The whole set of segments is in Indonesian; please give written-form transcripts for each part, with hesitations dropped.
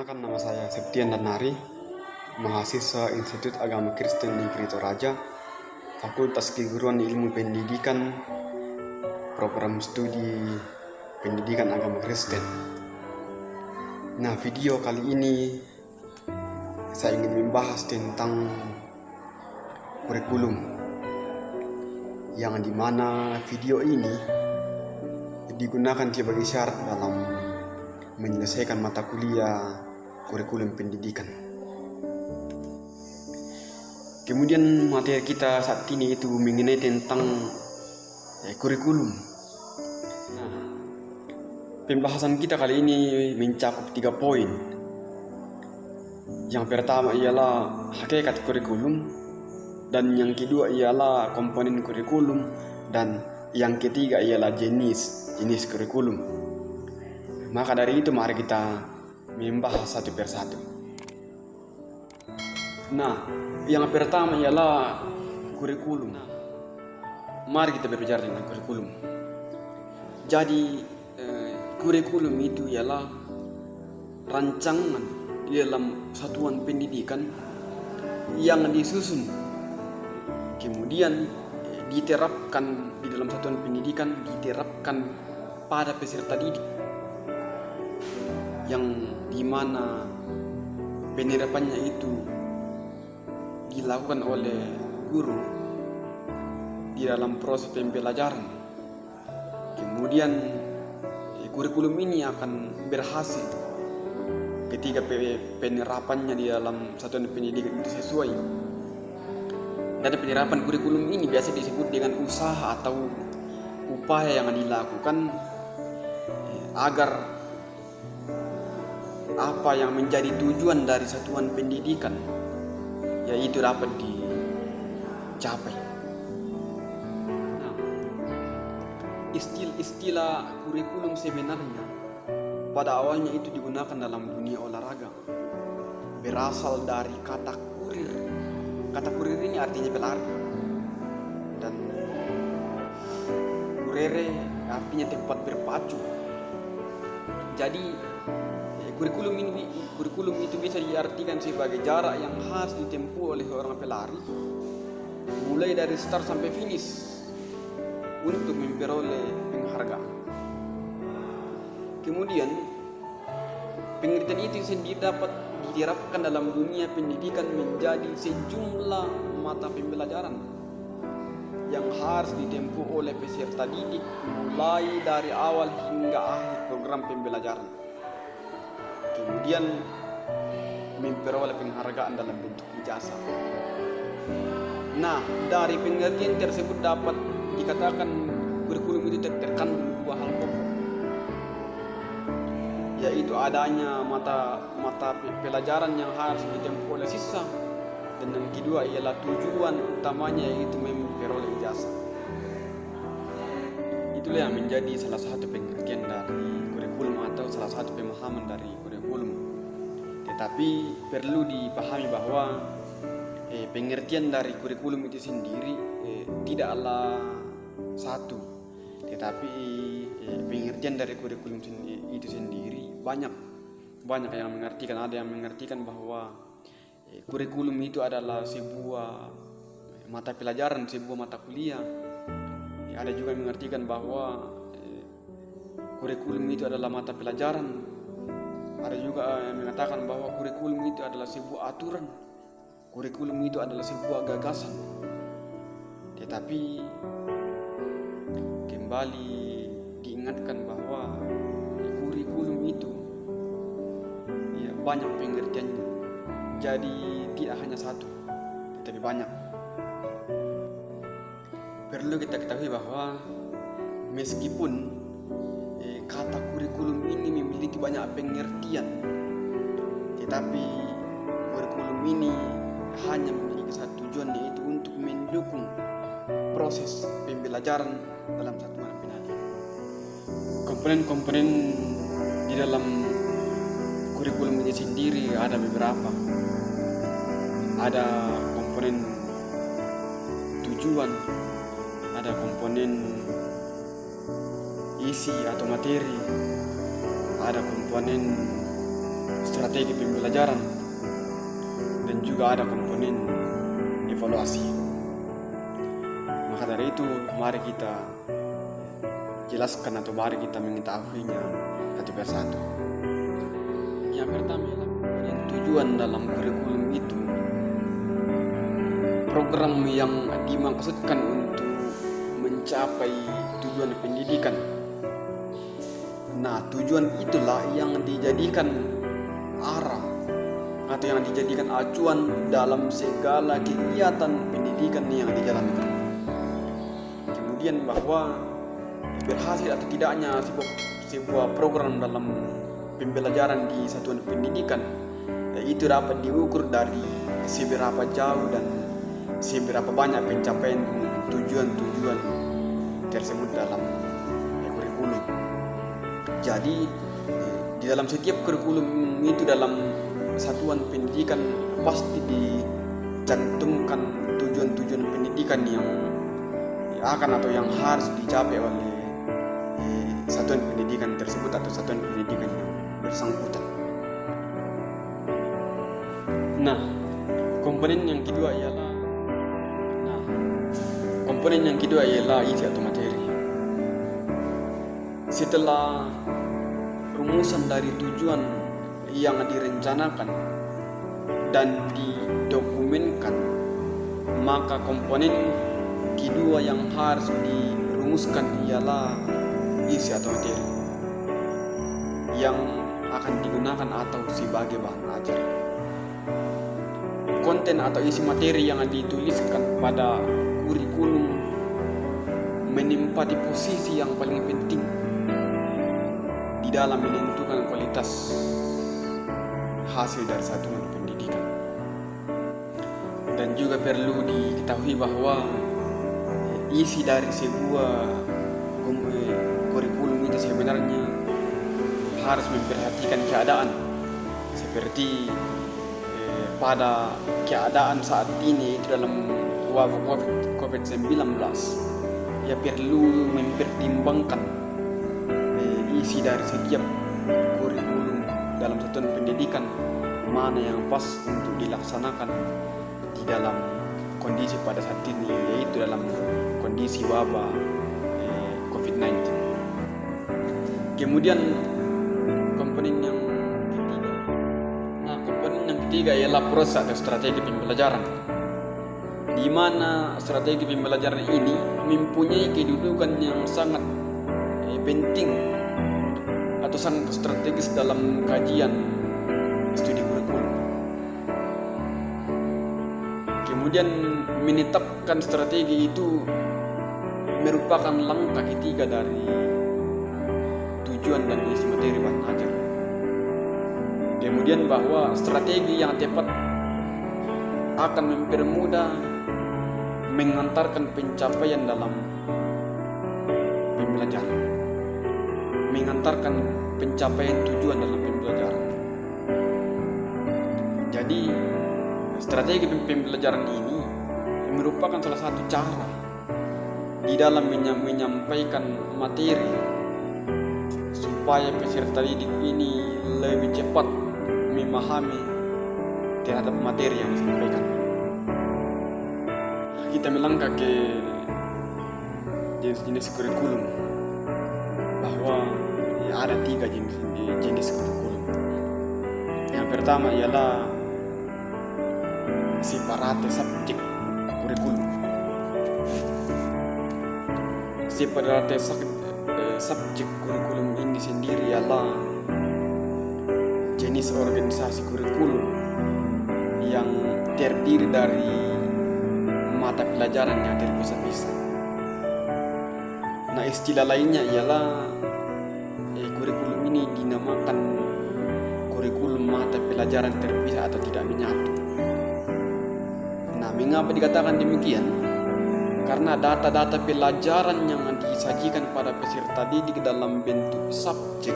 Perkenalkan, nama saya Septian Danari, mahasiswa Institut Agama Kristen Negeri Toraja, Fakultas Keguruan Ilmu Pendidikan, Program Studi Pendidikan Agama Kristen. Nah, video kali ini saya ingin membahas tentang kurikulum, yang dimana video ini digunakan sebagai syarat dalam menyelesaikan mata kuliah kurikulum pendidikan. Kemudian materi kita saat ini itu mengenai tentang kurikulum. Nah, pembahasan kita kali ini mencakup 3 poin. Yang pertama ialah hakikat kurikulum, dan yang kedua ialah komponen kurikulum, dan yang ketiga ialah jenis kurikulum. Maka dari itu mari kita membahas satu persatu. Nah, yang pertama ialah kurikulum. Mari kita berbicara tentang kurikulum. Jadi kurikulum itu ialah rancangan di dalam satuan pendidikan yang disusun, kemudian diterapkan di dalam satuan pendidikan, diterapkan pada peserta didik, yang dimana penerapannya itu dilakukan oleh guru di dalam proses pembelajaran. Kemudian kurikulum ini akan berhasil ketika penerapannya di dalam satuan pendidikan itu sesuai. Dan penerapan kurikulum ini biasa disebut dengan usaha atau upaya yang dilakukan agar apa yang menjadi tujuan dari satuan pendidikan yaitu dapat dicapai. Nah, istilah kurikulum sebenarnya pada awalnya itu digunakan dalam dunia olahraga, berasal dari kata kurir. Kata kurir ini artinya pelari, dan kurere artinya tempat berpacu. Jadi kurikulum itu bisa diartikan sebagai jarak yang harus ditempuh oleh seorang pelari mulai dari start sampai finish untuk memperoleh penghargaan. Kemudian pengertian itu sendiri dapat diterapkan dalam dunia pendidikan menjadi sejumlah mata pembelajaran yang harus ditempuh oleh peserta didik mulai dari awal hingga akhir program pembelajaran, kemudian memperoleh penghargaan dalam bentuk ijazah. Nah, dari pengertian tersebut dapat dikatakan kurikulum itu terkandung 2 hal pokok, yaitu adanya mata pelajaran yang harus ditempuh oleh siswa, dan yang kedua ialah tujuan utamanya yaitu memperoleh ijazah. Itulah yang menjadi salah satu pengertian dari kurikulum atau salah satu pemahaman dari kurikulum. Tetapi perlu dipahami bahwa pengertian dari kurikulum itu sendiri tidaklah satu, tetapi pengertian dari kurikulum itu sendiri banyak yang mengartikan. Ada yang mengartikan bahwa kurikulum itu adalah sebuah mata pelajaran, sebuah mata kuliah. Ada juga yang mengartikan bahwa kurikulum itu adalah mata pelajaran. Ada juga yang mengatakan bahwa kurikulum itu adalah sebuah aturan, kurikulum itu adalah sebuah gagasan. Tetapi kembali diingatkan bahwa kurikulum itu banyak pengertiannya. Jadi tidak hanya satu, tetapi banyak. Perlu kita ketahui bahwa meskipun kata kurikulum ini memiliki banyak pengertian, tetapi kurikulum ini hanya memiliki satu tujuan, yaitu untuk mendukung proses pembelajaran dalam satuan pendidikan. Komponen-komponen di dalam kurikulum ini sendiri ada beberapa. Ada komponen tujuan, ada komponen isi atau materi, ada komponen strategi pembelajaran, dan juga ada komponen evaluasi. Maka dari itu, mari kita jelaskan atau mari kita mengetahuinya satu persatu. Yang pertama adalah komponen tujuan dalam kurikulum itu. Program yang dimaksudkan untuk mencapai tujuan pendidikan. Nah, tujuan itulah yang dijadikan arah atau yang dijadikan acuan dalam segala kegiatan pendidikan yang dijalankan. Kemudian bahwa berhasil atau tidaknya sebuah program dalam pembelajaran di satuan pendidikan itu dapat diukur dari seberapa jauh dan seberapa banyak pencapaian tujuan-tujuan tersebut dalam kurikulum. Jadi di dalam setiap kurikulum itu dalam satuan pendidikan pasti dicantumkan tujuan-tujuan pendidikan yang akan atau yang harus dicapai oleh satuan pendidikan tersebut atau satuan pendidikan yang bersangkutan. Nah, komponen yang kedua ialah isi atau materi. Setelah rumusan dari tujuan yang direncanakan dan didokumenkan, maka komponen kedua yang harus dirumuskan ialah isi atau materi yang akan digunakan atau sebagai bahan ajar. Konten atau isi materi yang dituliskan pada kurikulum menempati posisi yang paling penting di dalam menentukan kualitas hasil dari satuan pendidikan. Dan juga perlu diketahui bahwa isi dari sebuah kurikulum itu sebenarnya harus memperhatikan keadaan seperti pada keadaan saat ini itu dalam wabah COVID-19, ya perlu mempertimbangkan isi dari setiap kurikulum dalam satuan pendidikan mana yang pas untuk dilaksanakan di dalam kondisi pada saat ini, yaitu dalam kondisi wabah COVID-19. Kemudian komponen yang ketiga ialah proses atau strategi pembelajaran, di mana strategi pembelajaran ini mempunyai kedudukan yang sangat penting atau sangat strategis dalam kajian studi kurikulum. Kemudian menetapkan strategi itu merupakan langkah ketiga dari tujuan dan isi materi bahan ajar. Kemudian bahwa strategi yang tepat akan mempermudah mengantarkan pencapaian dalam pembelajaran, mengantarkan pencapaian tujuan dalam pembelajaran. Jadi strategi pembelajaran ini merupakan salah satu cara di dalam menyampaikan materi supaya peserta didik ini lebih cepat memahami terhadap materi yang disampaikan. Kita melangkah ke jenis-jenis kurikulum, bahwa ada 3 jenis kurikulum. Yang pertama ialah separate subjek kurikulum. Separate subjek kurikulum ini sendiri ialah jenis organisasi kurikulum yang terdiri dari mata pelajaran yang terpisah-pisah. Nah, istilah lainnya ialah kurikulum ini dinamakan kurikulum mata pelajaran terpisah atau tidak menyatu. Nah, mengapa dikatakan demikian? Karena data-data pelajaran yang disajikan pada peserta didik dalam bentuk subjek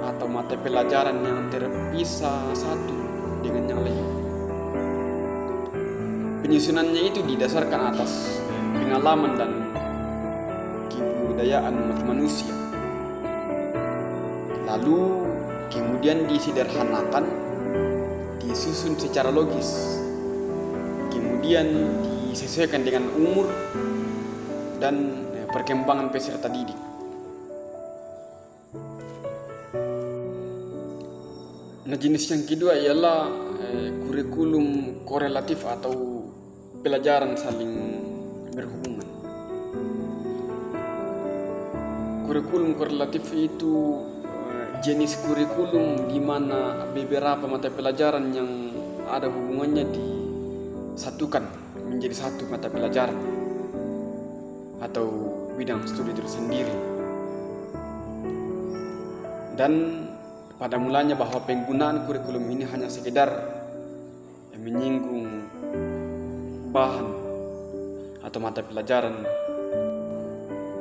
atau mata pelajaran yang terpisah satu dengan yang lain. Penyusunannya itu didasarkan atas pengalaman dan kebudayaan manusia. Lalu kemudian disederhanakan, disusun secara logis, kemudian disesuaikan dengan umur dan perkembangan peserta didik. Nah, jenis yang kedua ialah kurikulum korelatif atau pelajaran saling berhubungan. Kurikulum korelatif itu jenis kurikulum di mana beberapa mata pelajaran yang ada hubungannya disatukan menjadi satu mata pelajaran atau bidang studi tersendiri. Dan pada mulanya bahwa penggunaan kurikulum ini hanya sekedar menyinggung bahan atau mata pelajaran.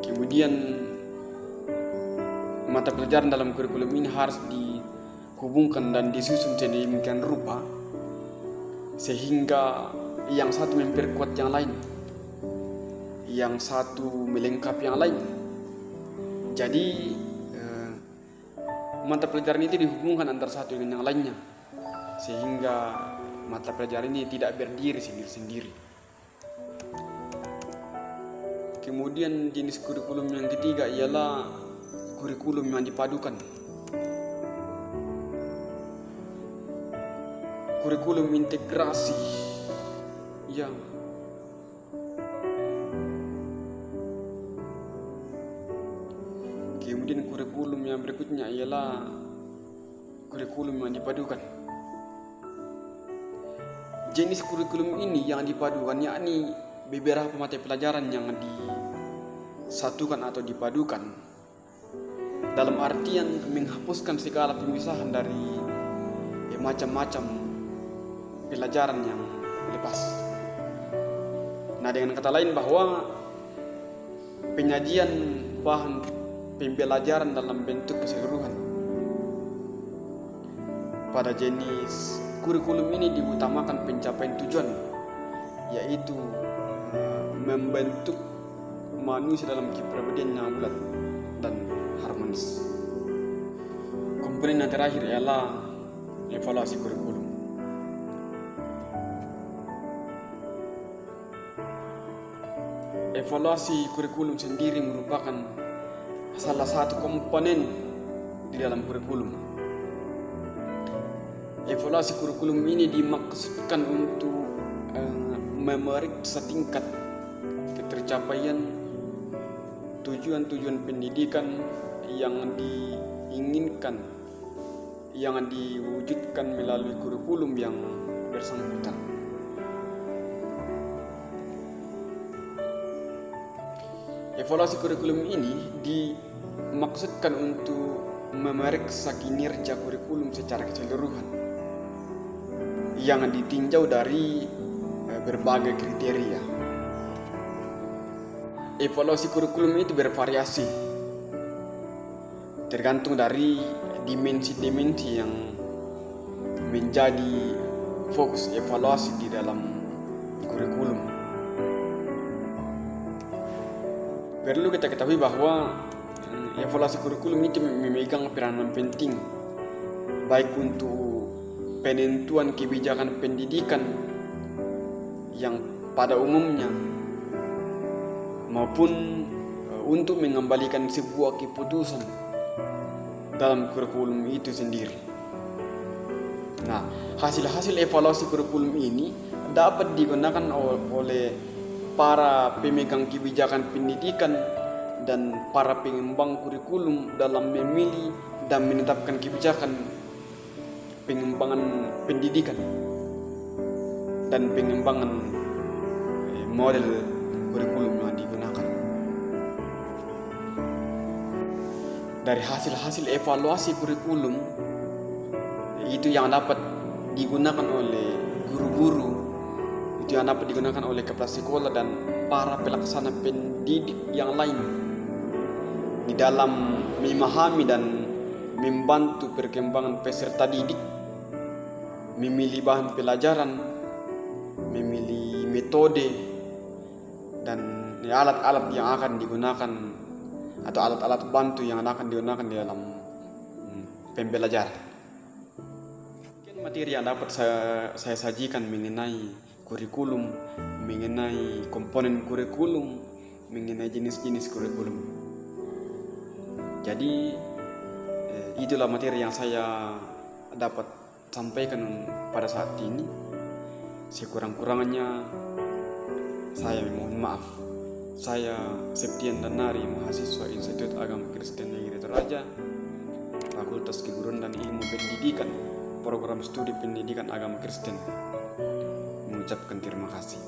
Kemudian mata pelajaran dalam kurikulum ini harus dihubungkan dan disusun sedemikian rupa sehingga yang satu memperkuat yang lain, yang satu melengkapi yang lain. Jadi mata pelajaran itu dihubungkan antara satu dengan yang lainnya sehingga mata pelajaran ini tidak berdiri sendiri-sendiri. Kemudian jenis kurikulum yang ketiga ialah kurikulum yang dipadukan. Kurikulum integrasi yang kemudian kurikulum yang berikutnya ialah kurikulum yang dipadukan. Jenis kurikulum ini yang dipadukan yakni beberapa mata pelajaran yang disatukan atau dipadukan dalam artian menghapuskan segala pemisahan dari macam-macam pelajaran yang lepas. Nah, dengan kata lain bahwa penyajian bahan pembelajaran dalam bentuk keseluruhan pada jenis kurikulum ini diutamakan pencapaian tujuan, yaitu membentuk manusia dalam kepribadian yang bulat dan harmonis. Komponen yang terakhir ialah evaluasi kurikulum. Evaluasi kurikulum sendiri merupakan salah satu komponen di dalam kurikulum. Evaluasi kurikulum ini dimaksudkan untuk memeriksa tingkat ketercapaian tujuan-tujuan pendidikan yang diinginkan, yang diwujudkan melalui kurikulum yang bersangkutan. Evaluasi kurikulum ini dimaksudkan untuk memeriksa kinerja kurikulum secara keseluruhan yang ditinjau dari berbagai kriteria. Evaluasi kurikulum itu bervariasi tergantung dari dimensi-dimensi yang menjadi fokus evaluasi di dalam kurikulum. Perlu kita ketahui bahwa evaluasi kurikulum itu memegang peranan penting baik untuk penentuan kebijakan pendidikan yang pada umumnya maupun untuk mengembalikan sebuah keputusan dalam kurikulum itu sendiri. Nah, hasil-hasil evaluasi kurikulum ini dapat digunakan oleh para pemegang kebijakan pendidikan dan para pengembang kurikulum dalam memilih dan menetapkan kebijakan pengembangan pendidikan dan pengembangan model kurikulum yang digunakan. Dari hasil-hasil evaluasi kurikulum itu yang dapat digunakan oleh guru-guru, itu yang dapat digunakan oleh kepala sekolah dan para pelaksana pendidik yang lain di dalam memahami dan membantu perkembangan peserta didik, memilih bahan pelajaran, memilih metode dan alat-alat yang akan digunakan atau alat-alat bantu yang akan digunakan di dalam pembelajaran. Mungkin materi yang dapat saya sajikan mengenai kurikulum, mengenai komponen kurikulum, mengenai jenis-jenis kurikulum. Jadi itulah materi yang saya dapat sampaikan pada saat ini. Sekurang-kurangnya saya mohon maaf. Saya Septian Danari, mahasiswa Institut Agama Kristen Negeri Toraja, Fakultas Keguruan dan Ilmu Pendidikan, Program Studi Pendidikan Agama Kristen, mengucapkan terima kasih.